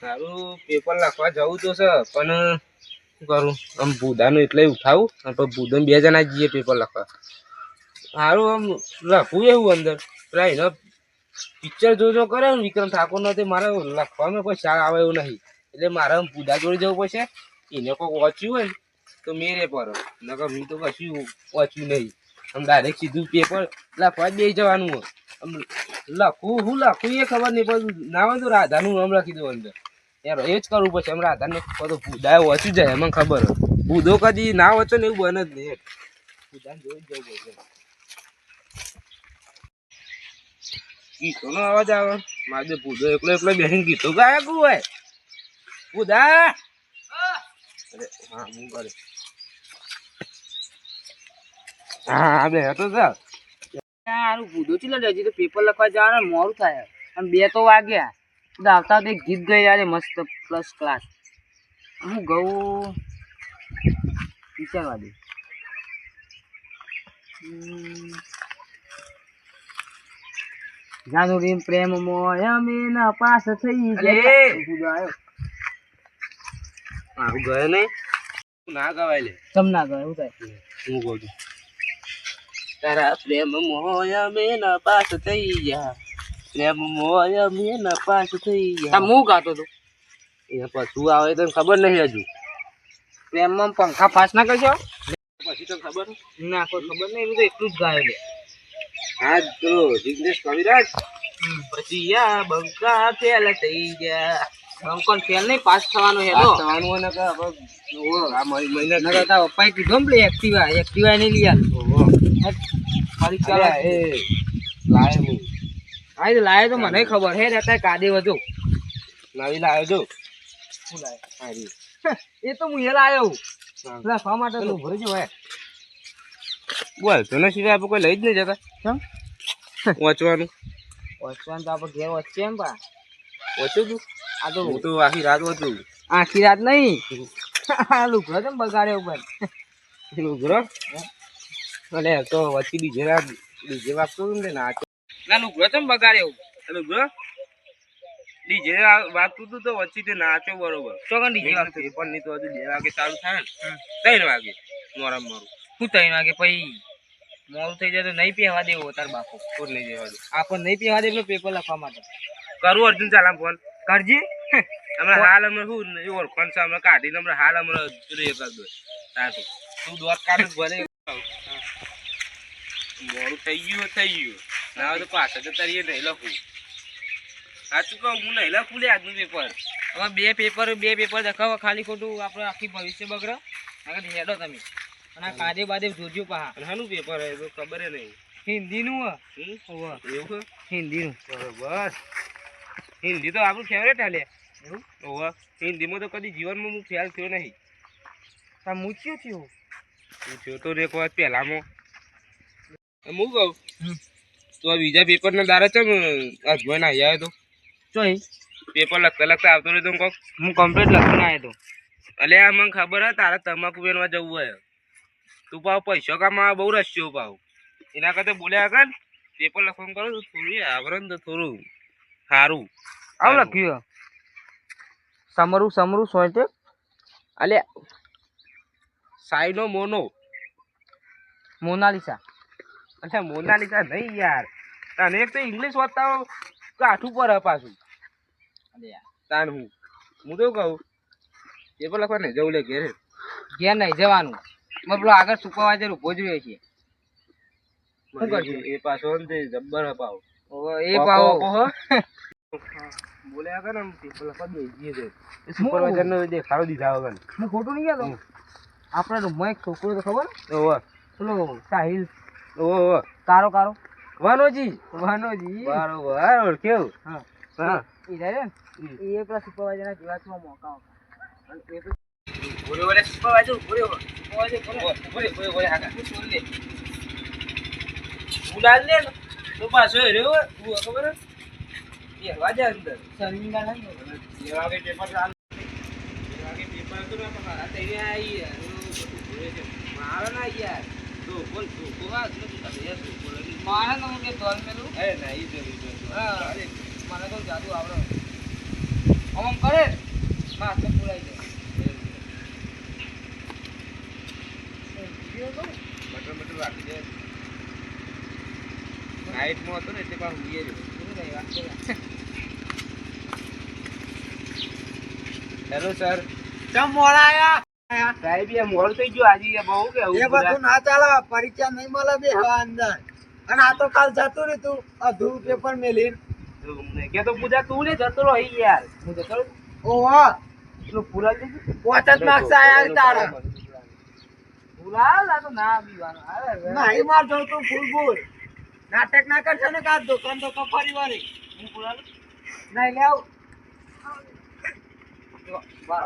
સારું પેપર લખવા જવું તો છે પણ શું કરું આમ ભૂદાનું એટલે ઉઠાવું અને પછી ભૂદાને 2 જણા જઈએ પેપર લખવા. સારું આમ લખવું એવું અંદર પેલા એનો પિક્ચર જોજો કરે ને વિક્રમ ઠાકોર નો તે મારે લખવામાં કોઈ શાક આવે એવું નહીં એટલે મારે આમ ભૂદા જોડે જવું પડશે. એને કોઈ વાંચ્યું હોય ને તો મેરે પર નકર મેં તો કશું વાંચ્યું નહીં. આમ ડાયરેક્ટ સીધું પેપર લખવા જ બેસી જવાનું હોય. આમ લખવું હું લખું એ ખબર નહીં પણ ના હોય તો રાધાનું નામ લખી દઉં અંદર યાર એ જ કરવું પડશે. એમ રાધાને બધું ભૂદા વાંચી જાય એમાં ખબર હોય ભૂદો કદી ના વાંચો ને એવું બને જ નહીં. ભૂદાને જોઈ જ જવું પડશે. ગીતોનો અવાજ આવે મારે ભૂદો એકલો એકલો બેસીને ગીતો ગાય હોય ભૂદા. અરે હા હું કરે હા બે હતો સર સારું ભૂદો ચીલે હજી તો પેપર લખવા જવાનું મોડું થાય અને 2 તો વાગ્યા. આવતા તો એક ગીત ગઈ યારે મસ્ત પ્લસ ક્લાસ. હું ગઉં વિચારવા દે. જાનુરી પ્રેમ મોય અમે ના પાસ થઈ જાય. ભૂદો આવ્યો મારું ગયો નહીં ના ગવાય લે તમ ના ગયો એવું થાય. હું કહું છું તારા પ્રેમ મોય મેં ના પાસ થઈ ગયા પ્રેમ મોય મેં ના પાસ થઈ ગયા. હું ગાતો હતો એ પછી આવે તો ખબર નહીં હજુ. પ્રેમમાં પંખા ફાસ ના કરશો પછી તો ખબર ના કોઈ ખબર નહીં. એવું તો એટલું જ ગાયો લે. હા પેલો જિગ્નેશ કવિરાજ પછી યા બંકા ફેલ થઈ ગયા. અંકલ ફેલ નહીં પાસ થવાનો હેલો થવાનું હોય ને કે હવે આ મહિના નકર તારા પપ્પાએ કીધું ને એક્ટિવા નહીં લઈ આલ. ફરી ચાલ એ લાય હું આ તો લાયો તો મને ખબર હે રહેતા કાદે વધુ નવી લાવ્યો જો શું લાયો હારી એ તો હું એ લાયો હા. પેલા ફા માટે પેલું તો ભરી જો હે બોલ તને સિવાય આપણે કોઈ લઈ જ નહીં જતા કેમ વાંચવાનું વાંચવાનું તો આપણે ઘેર વચ્ચે એમ પા વાંચ્યું તું આ તો હું તો આખી રાત વાંચું આખી રાત નહીં આ લુગડો કેમ બગાડ્યો ઉપર લુગરો અને તો વચ્ચે ડીજે વાગતો ને નાચો ના લુગડો કેમ બગાડ્યો લુગરો ડીજે વાગતું હતું તો વચ્ચે તે નાચો બરોબર તો કણ ડીજે વાગતું એ પણ નહીં તો હજુ 2 વાગે ચાલુ થાય ને 3 વાગે નોરામ મારું શું 3 વાગે પછી મોડું થઈ જાય તો નહીં પહેવા દેવો તાર બાપુ કોણ નહીં દેવા દે આપણને નહીં પહેવા દે પેલો પેપર લખવા માટે કરું અર્જુન ચાલામ ફોન કરજી હમણાં હાલ હમણાં શું એ ઓળખાણ છે હમણાં કાઢીને હમણાં હાલ હમણાં પેલું એ કરી દો તાતું તું દોર કાઢ ભલે મોડું થઈ ગયું ના હોય તો પાછળ તો તરીએ નહીં લખું સાચું કહું હું નહીં લખું લે આજનું પેપર હવે બે પેપર દેખાવો ખાલી ખોટું આપણે આખી ભવિષ્ય બગડે આગળ હેડો તમે અને આ કાદે બાદે જોજો પા અને શાનું પેપર હે તો ખબર નહીં હિન્દીનું એવું હિન્દીનું બસ હિન્દી તો આપણું ફેવરેટ હાલે એવું ઓવા હિન્દીમાં તો કદી જીવનમાં હું ફેલ થયો નહીં. તા મૂચ્યું થયું હું થયો તો એક વાત પહેલામાં હું કહું તો આ બીજા પેપરના દારા છે ને અજમાઈને આવી આવ્યો તો ચોઈ પેપર લખતા લખતા આવતો રહ્યો તો કોક હું કમ્પ્લીટ લખીને આવ્યો તો અલે આ મને ખબર હે તારા તમાકુ બેનવા જવું હોય તું પાવ પૈસો કામમાં બહુ રસ્યો પાવ એના કરતા બોલ્યા કર પેપર લખવાનું કરો તો થોડું આવરણ તો થોડું સારું આવું લખ્યું સમરું સોયટે અલે સાઈનો મોનાલિસા અચ્છા મોનાલિસા નહીં યાર તને એક તો ઇંગ્લિશ વાંચતા કાઠું પર પાછું અલે યાર તાન હું તો કહું પેપર લખવા નહીં જવું લે ઘેર નહીં જવાનું મેં પેલો આગળ સુપરવાઇઝર ઉભો જ રહ્યો છે શું કરશું એ પાછો ને તે જબ્બર અપાવ એ પાવો બોલ્યા કર ને પેપર લખવા દઈએ છે સુપરવાઇઝર નો દેખાડો દીધા વગર હું ખોટું નહીં કહેતો આપણા રૂમમાં એક છોકરો તો ખબર ઓહો પેલો સાહિલ ઓહો કારો વાનોજી બરોબર કેવું હા હા એ જાય ને એ પેલા સુપરવાઇઝરના જીવાતમાં મોકા અને એ બોલે સુપરવાઇઝર બોલે ઉડાલ લે તો પાછો રહ્યો તું ખબર હે એ વાજા અંદર શર્મિંદા ને એ વાગે પેપર ચાલ એ વાગે પેપર તો ના પકડા તે આઈ મારા ના યાર તો બોલ તો કોવા નથી કરે યાર બોલ મારા નો કે દોલ મેલું એ નહીં જરૂર હા મને તો જાદુ આવડે આમ કરે માં તો પુરાઈ જાય બટર બટર રાખી દે નાઇટમાં હતો ને એટલે પાછું ઉઈએ રહ્યો હેલો સર ચમ મોડા આયા સાહેબ એ મોડ થઈ ગયું આજે બહુ કે એ બધું ના ચાલે પરીક્ષા નહીં મળે બે હવે અંદર અને આ તો કાલ જતું રહ્યું તું અધૂરું પેપર મેલી કે તો પૂજા તું ને જતો રહો યાર હું જતો રહું ઓહો એટલું પૂરા દીધું પોચ જ માર્ક્સ આયા તારા પુરા લા તો ના બીવાનો અરે નહીં માર જો તું ફૂલ નાટક ના કરશો ને કાં દુકાન તો કફારી વાળી હું પુરા નહીં લેવ બાર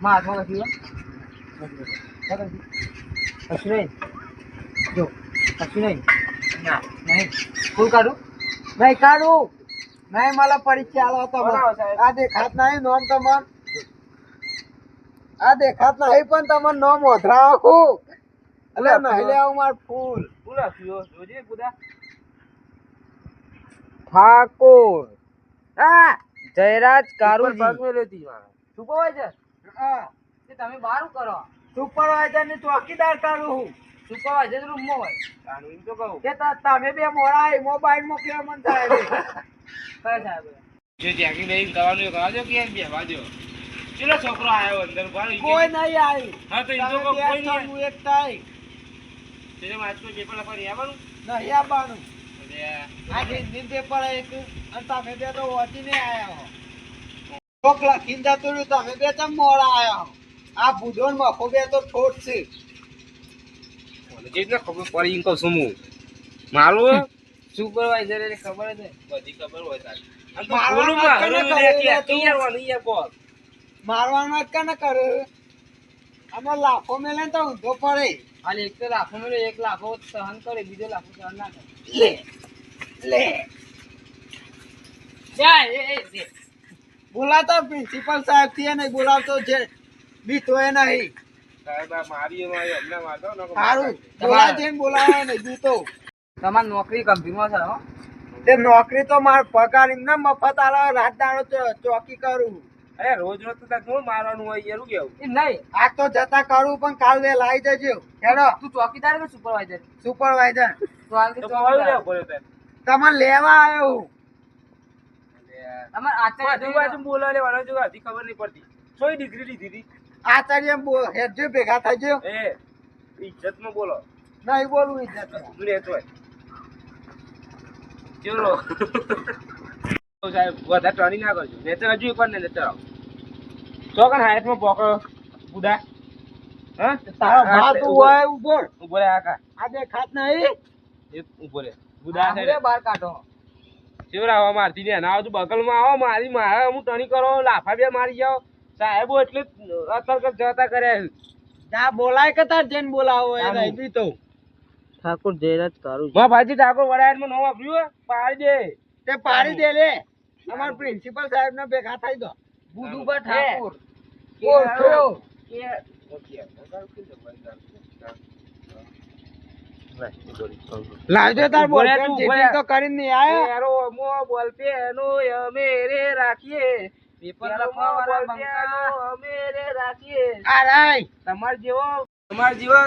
માં હાથમાં નથી કશું નહીં જો કશું નહીં ના નહીં ફૂલ કાઢું નહીં કાઢું નહીં મને પરીક્ષા આલો બરાબર, તમે સાહેબ. આ દેખાત નહીં નોમ તમાર આ દેખાત નહીં પણ તમને નોમ ઓધરાવો એટલે નહીં લેવું માર ફૂલ પૂરા થયો જોજે પૂરા ઠાકોર હા જયરાજ કારુજી પગ મેલ્યો તી મારા સુપરવાઇઝર હા તે તમે બહાર કરો સુપરવાઇઝર ની ચોકીદાર કરું હું સુપરવાઇઝર રૂમમાં હોય તાનું એમ તો કહું કે તમે બે મોડા મોબાઈલ મોકલ્યા મન થાય છે. કયા સાહેબ જે જેકી બેન કરવાનું એ કરાવજો કે યાર બેહવા દો ચલો છોકરો આયો અંદર બહાર કોઈ નહીં આવ્યું હા તો એ તો તમે કોઈ બે નહીં ત્રણ, હું એક થાય તેરે માં આજનો પેપર લખવાની આવવાનું નહીં આવવાનું અરે આ હિન્દી પેપર એક અને તમે બે તો વાંચીને આયા હો કોક લખીને જતું રહ્યું તમે બે ચમ મોડા આયા હો આ બુધો ને મખો બે તો ઠોઠ છે જે રીતના ખબર પડી એમ કહું છું હું મારું સુપરવાઇઝર એટલે ખબર જ નહીં બધી ખબર હોય તારી આમ તો મારવાનું બોલું માં કને હરું કરે લે લે કે તું? યાર વાનું યાર બોલ મારવાનું જ કને કરે અમે લાફો મેલે ને તો ઊંધો પડે હાલે એક તો લાખો મેળો એક લાખો સહન કરે બીજો લાખો સહન ના કરે લે લે જાય એ બોલાતો પ્રિન્સિપલ સાહેબ થી નહીં બોલાવતો છે બીતો એ નહીં સાહેબ આ મારી એમાં એમને મારતો ને સારું બોલાવજે ને બોલાવે નહીં બીતો તમારી નોકરી કંપનીમાં છે હો તે નોકરી તો માર પગાર એમને મફત આલે રાત દાડો ચોકી કરું અરે રોજ રોજ તો તાર થોડું મારવાનું હોય યાર કેવું એ નહીં આ તો જતા કરું પણ કાલ વેલા આવી જજો હેડો તું ચોકીદાર કે સુપરવાઇઝર સુપરવાઇઝર તો હાલ કે તો બોલ લે ચોકીદાર બોલે તાર તમને લેવા આવ્યો હું તમારે આચાર્ય આજુબાજુ બોલા લેવાનો જો હજી ખબર નહીં પડતી 100 ડિગ્રી લીધી હતી આચાર્ય હેડજો ભેગા થજો એ ઇજ્જતમાં બોલો નહીં બોલવું ઇજ્જત તું લેતો હોય ચલો તો સાહેબ વધારે ટર્નિંગ ના કરજો નહીં તો હજુ પણ નહીં ચલાવ ચોકન હાથમાં પોકો બુડા હા તારા ભાત હોય ઉભો ઉભો રે આકા આ દેખાત નહીં એક ઉભો રે બુડા આમને છે બહાર કાઢો શિવરાવા મારતી ને ના આવતું બગલમાં આવો મારી મારા હું ટણી કરો લાફા બે મારી જાઓ સાહેબો એટલે અતર્ક જતા કર્યા જા બોલાય કે તાર જેન બોલાવો એ નહીં બીતો ઠાકોર જયરાજ કારુજી માં ભાજી ઠાકોર વડાયતમાં નો વાપર્યું પાડી દે તે પાડી દે લે અમાર પ્રિન્સિપલ સાહેબ ને ભેગા થઈ દો બુધુભા ઠાકોર ઓળખ્યો લાવજો તાર બોલ ઉભો રે તું, ઉભો રે. તો કરીને નહીં આયા એરો મો બોલ પેનો અમે રે રાખીએ પેપર એરો મો લખવા બોલ વાળા પેનો અમે રે રાખીએ આરાય તમાર જેવો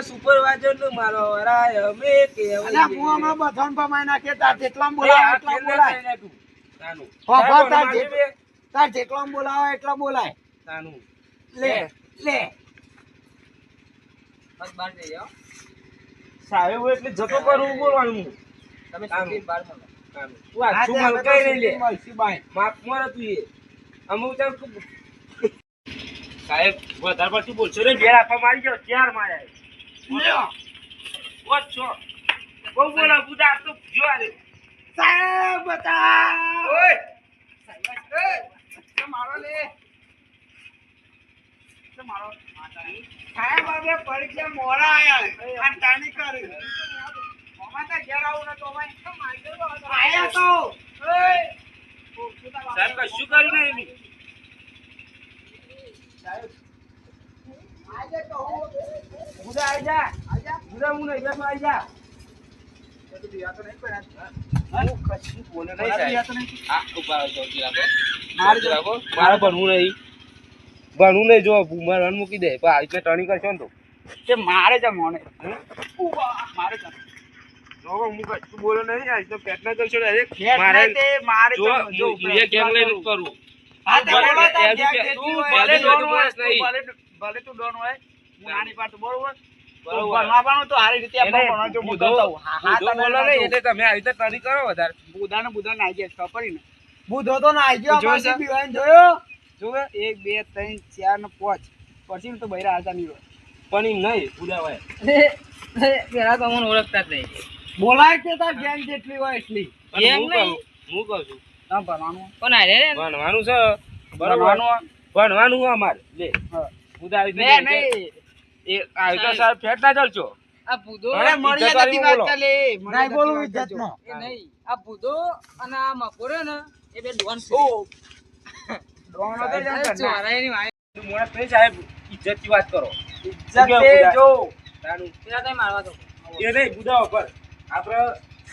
સુપરવાઇઝર નો મારો વરાય અમે અલા હું હમણાં બધાને ભમાઈ નાખે તાર જેટલામાં બોલાવે એટલા બોલાય તાનું ખબર તાર જેટલામાં બોલાવે એટલા બોલાય તાનું લે લે બસ બહાર જઈ જાઓ સાહેબ એટલે જતો કરું બોલવાનું હું તમે સુધીર બહાર મળો તાનું તું આ શું મલકાઈ રહી લે મલસીબાઈ માફ મોર તું એ અમુક તો સાહેબ વધારે પડતું બોલશો રે બે આપા મારી જાવ ચાર માર્યા વોટ છો બહુ બોલા બુદા તો જો આલે સાહેબ બતા ઓય મારો લે મારો સાહેબ હવે પરીક્ષા મોડા આયા અને તાની કરી અમાર તો ઘેર આવું ને તો આયા તો સાહેબ કશું કર્યું નહીં એની આજે તો હું બુદા આઈ જા બુદા હું નહીં બેસો આઈ જા હું કશું બોલે નહીં સાહેબ. આ ઉભા રહો, ચોકી રાખો. મારે ચોકી રાખો. મારે ભણવું નહીં. ભણવું નહીં, જો મારે રન મૂકી દે પણ આ રીતે ટર્નિંગ કરશો ને તો તે મારે જ મોને મારે જ જો હું કશું બોલે નહીં, આ રીતે પેટ ના કરશો ડાયરેક્ટ. ફેટ મારે નહીં તે મારે જો જો હું એ ગેમ લઈને જ કરું. હા તે ભલે બોલો તાર એ ગેંગ તું જેટલી હોય, ભલે ભલે ડોન તું હોય, બોલસ નહીં. ભલે તું ડોન હોય હું નાની પાડતો બરોબર બરોબર. ભણવાનું તો હારી રીતે આપણે ભણવાનું જો હું બુધો કરતો હોઉં. હા, બુધો તને બોલો ના નહીં જો. એટલે તમે આવી રીતે ટર્નિંગ કરો વધારે. બુધાને નાઈ ગયા ખબર પડી ને બુધો તો નાઈ ગયો જોયો પછી છે? બીવાઈને જોયો જોવે 1 2 3 4 ને 5 પછી તો બૈરા હાલતા નહીં હોય પણ એમ નહીં ઉડાવાય. પેલા તો મને ઓળખતા જ નહીં. બોલાય કે તાર ગેંગ જેટલી હોય એટલી પણ એમ હું નહીં. કહું છું ના ભણવાનું કોણ હારે રે? ભણવાનું છે ભણવાનું બરોબર. ભણવાનું હોય અમારે લે હા. ઉદારી બે દીધી નહીં એ આવી તો સાહેબ ફેટ ના ચાલશો. આ ભૂદો અરે, અરે મર્યાદાથી ઇજ્જતવાળી વાત બોલો. ચાલે નહીં બોલવું બોલવું ઇજ્જતનો એ નહીં. આ ભૂદો અને આ મકોડો ને એ બે ડોન છે. ઓ ડોનો તો અરે, જાણ કરના. ચોરાઈની વાય. તું મોણા થઈ સાહેબ ઇજ્જતથી વાત કરો. ઇજ્જત દે જો તાનું પેલા તઈ મારવા દો. એ નહીં બુધાઓ પર આપણે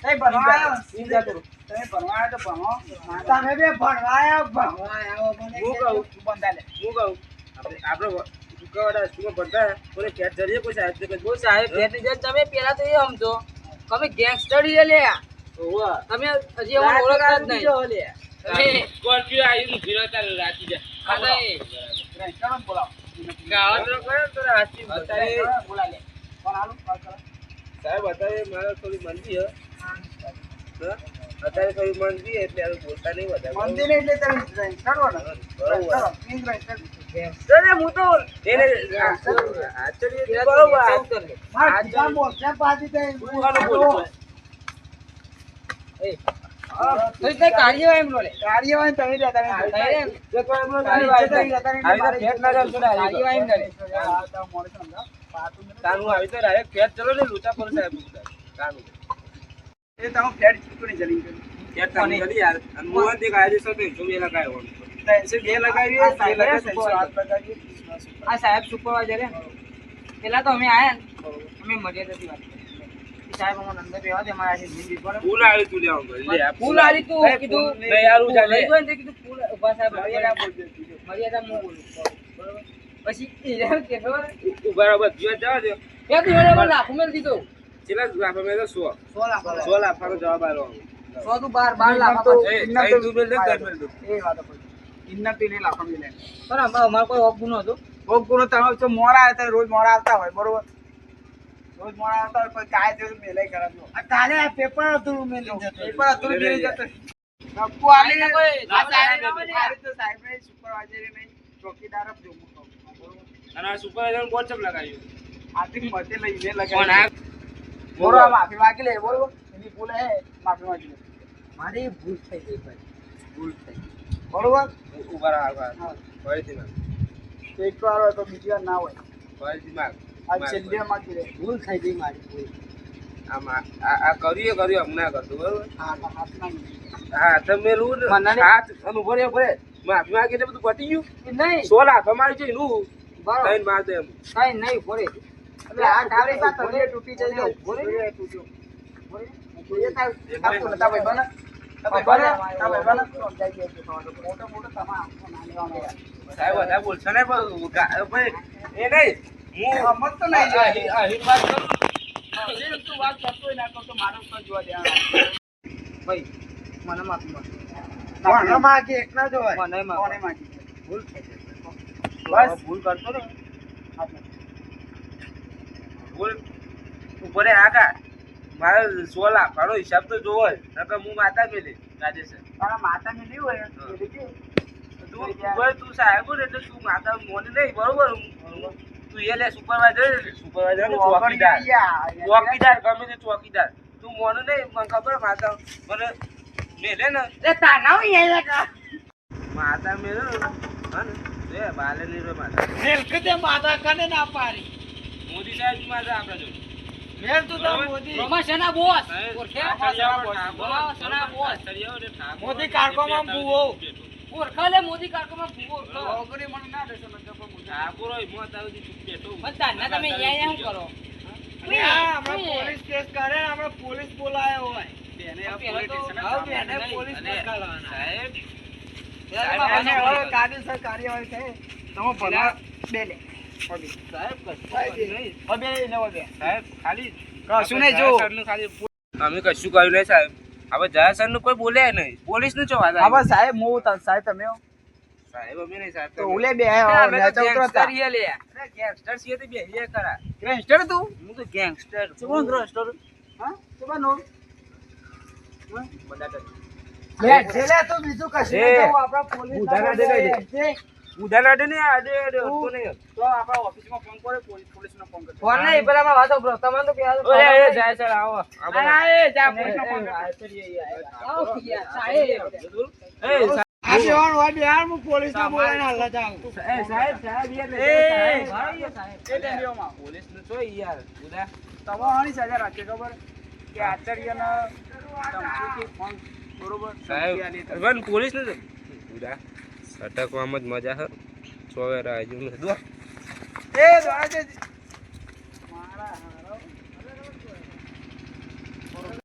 તઈ ભણવા આવ્યો ચિંતા કરો. તમે ભણવા આવ્યો તો ભણો તમે બે ભણવા આવ્યો મને હું કે કહું. તું બંધા લે હું કહું આપણે ચૂકવવાના સ્કૂલમાં ભણતા કોઈ ફેટ જરીએ કોઈ સાહેબ તો બહુ સાહેબ પેટની જેમ તમે પેલા તો એ સમજો તમે ગેંગસ્ટર ઈ લે તમે હજી અમને ઓળખતા જ નહીં. તમે સ્કોર્પિયો આવી ફિરતા રાતી જાય. આ નહીં. રેસ્ટોરન્ટ બોલાવો ગાળો તો કરે તો રાતથી અત્યારે બોલા લે કોણ આલું વાત કરો સાહેબ અત્યારે મારે થોડી મંદી હે. હા? અત્યારે થોડી મંદી હે એટલે હવે બોલતા નહીં વધારે. મંદિર એટલે તમે કરો ને બરોબર. પ્લીઝ રેસ્ટોરન્ટ અરે હું તો એને આશ્ચર્ય પેલા તો બરોબર. ચાલુ કર લે. હા ટીકા બોલ કેમ પાછી તે હું બોલું. એ તો તે કાર્ય એમ લો લે. કાર્ય હોય ને તમે રહેતા નહીં. તારે એમ જે કોઈ એમનો તારી નહીં ઇજ્જત વાય રહેતા નહીં. આવી તો ફેટ ના ચાલશો ને આવી તો. કાર્ય એમ કરે. હા, તો મોડે સમજાવ. પાતું નથી. તાનું આવી તો ડાયરેક્ટ ફેટ ચલો ને લૂંટા પર સાહેબ તાનું એ તમે ફેડ ચૂકણી જલી ગયું. ફેટ તાનું ચલી યાર અને મોહન તે કાયદે સાથે જો એ લગાવ્યો. 302 લગાવીએ, આ સાહેબ 308 લગાવીએ. આ સાહેબ સુપરવાઇઝર હે. પેલા તો અમે આયા ને અમે મર્યાદાથી વાત કરી. એ સાહેબ અમને અંદર બેવા દે મારા જિંદગી પર ફૂલ આવી તું લેવા લે આ ફૂલ આલી તું કીધું નહીં યાર હું ચાલે લઈ ગયો ને તે કીધું ફૂલ ઉભા સાહેબ મર્યાદા હું બોલું બરોબર. પછી એ કે ખબર તું બરાબર જીવા જવા દે. એક દિવસ મને લાખો મેલ દીધો. ચેલા લાખ મેં તો 100 16 16 લાખનો જવાબ આવ્યો. 100 તું 12 લાખ તો- એ ઇન્ના કઈ તું મેલ દે કઈ મેલ દે. એ વાત પડી. ઇન્ના તો એને લાખો મિલે. પણ અમારો કોઈ હક ગુનો હતો. કોક કોનો તમે તો મોડા આવતા રોજ મોડા આવતા હોય બરોબર રોજ મોડા આવતા હોય પણ કાંઈ તો મેલે કરાવજો આ કાલે આ પેપર હતું મેલી જતો પેપર હતું મેલી જતો નક્કુ આલી આલી કોઈ આ સાહેબ સાહેબ ના આ રીતે સાહેબ ને સુપરવાઇઝર નહીં ચોકીદાર જ જો મોટો બરોબર અને આ સુપરવાઇઝર કોણ ચમ લગાવ્યું? આથી મતે લઈને કોણ લગાવી આ બોલો આ માફી માંગી લે બરોબર એની ભૂલ હે માફી માંગી લે મારી ભૂલ થઈ ગઈ ભાઈ ભૂલ થઈ બરોબર ઉભા રહો હા. ફરીથી માગ એક વાર હોય તો બીજી વાર ના હોય ફરીથી માગ આ છેલ્લે માંગી લે ભૂલ થઈ ગઈ મારી ભૂલ આ કર્યું હમણાં કરતું બરોબર. હા હાથ માંગી હા તમે રૂ મને નહીં. હાથ અનુભવ ભરે માફી માંગી એટલે બધું પટી ગયું. નહીં 100 લાખ અમારી છે એનું બરોબર કઈ માર દે એમ. કઈ નહીં પડે એટલે આ ટાળી કા તળિયે તૂટી જાય તો તળિયે તૂટ્યો જોઈએ તાર આપકો નતા ભાઈ બને તમે બને તમે બને તો જાય જાય તો મોટો મોટો તમા ના લેવાનો યાર સાહેબ વધારે બોલશો ને પણ ભાઈ એ નહીં હું મત તો નહીં જાય અહીં વાત કરું. અરે તું વાત કરતોય ના તો મારો પર જોવા દે ભાઈ મને માફી માંગ. કોણ માગી એક ના જોવાય કોને માગે? કોને માગી ભૂલ થઈ ગઈ. બસ ભૂલ કરતો ને ભૂલ ઉપર આગા મારે 100 લાખનો હિસાબ તો જોવો જ નકર હું માતા મેલી રાજેશ તારા માતા ને લીવ હોય એટલે કે તું ઉપર તું સાહેબ ને એટલે તું માતા મોને નહીં બરોબર તું એ લે સુપરવાઇઝર ચોકીદાર ગમે તે ચોકીદાર તું મોને નહીં મને ખબર માતા મને મેલે ને એ તાના હોય આયા માતા મેલે ને એ બાલે ની રે માતા નેલકતે માતા કને ના પાડી મોદી સાહેબ માતા આપણા જોડે મેર તું તો મોદી પ્રમોશનના બોસ ઓળખે મોદી કારકોમાં બુવો ઓળખા લે મોદી કારકોમાં ભૂવો ઓળખો ઓગરી મને ના દેશો નજર પર મોદી પણ તાના તમે અહીંયા શું કરો અરે આ હમણાં પોલીસ કેસ કરે ને હમણાં પોલીસ બોલાયો હોય અને હવે કાયદેસર કાર્યવાહી થાય. તમે ભલા બે લે. કશું નહીં જો. અમે કશું કર્યું નહીં સાહેબ. હવે જયા સર નું કોઈ બોલ્યા નહીં. પોલીસ નું ચોવા હવે સાહેબ સાહેબ તમે હો. સાહેબ અમે નહીં સાહેબ. તો ઉલે બે અમે તો નેચા ઉતરતા. ગેંગસ્ટર છીએ લે. અરે ગેંગસ્ટર છીએ તો બેહીએ ખરા. ગેંગસ્ટર તું? હું તો ગેંગસ્ટર. શું ગેંગસ્ટર? હા? શું બનો? બધા તો- છેલ્લે તું બીજું કશું નહીં જોવું. આપણા પોલીસ ઉધાર દે કઈ દે. ઉધાર આડે નહીં આડે તો નહીં. તો આપણા ઓફિસમાં ફોન કરે, પોલીસનો ફોન કરે. ફોન નહીં પેલા માં વાતો બ્રો તમારે તો પેલા ઓય એ જાય સર આવો. પોલીસનો ફોન કરે. એ પોલીસને બોલાવીને હાલવા જાઉં. સાહેબ સાહેબ યાર એ એ ટેમ્પોમાં પોલીસ નું છો યાર ઉધા તમે આની સજા રાખી ખબર કે આચાર્યને ધમકીથી ફોન બરોબર સાહેબ ધમકી આલી તમે. વન પોલીસ નું ઉધા સટકવામાં જ મજા છે સોવેરા આજુ દો એ દોડા છે